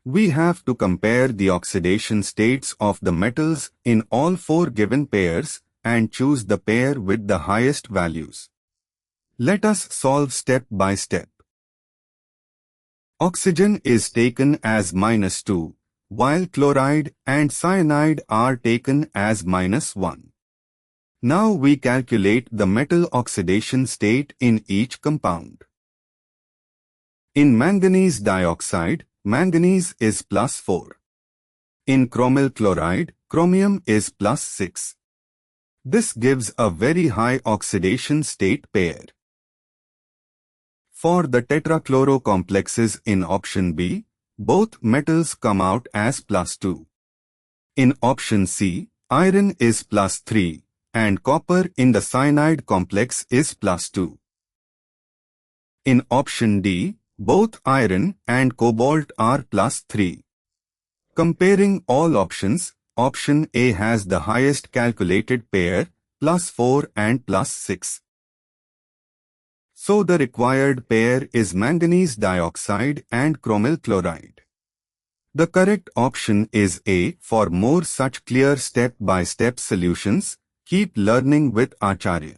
We have to compare the oxidation states of the metals in all 4 given pairs and choose the pair with the highest values. Let us solve step by step. Oxygen is taken as -2, while chloride and cyanide are taken as -1. Now we calculate the metal oxidation state in each compound. In manganese dioxide, manganese is +4. In chromyl chloride, chromium is +6. This gives a very high oxidation state pair. For the tetrachloro complexes in option B, both metals come out as +2. In option C, iron is +3, and copper in the cyanide complex is +2. In option D, both iron and cobalt are +3. Comparing all options, option A has the highest calculated pair, +4 and +6. So the required pair is manganese dioxide and chromyl chloride. The correct option is A. For more such clear step-by-step solutions, keep learning with Acharya.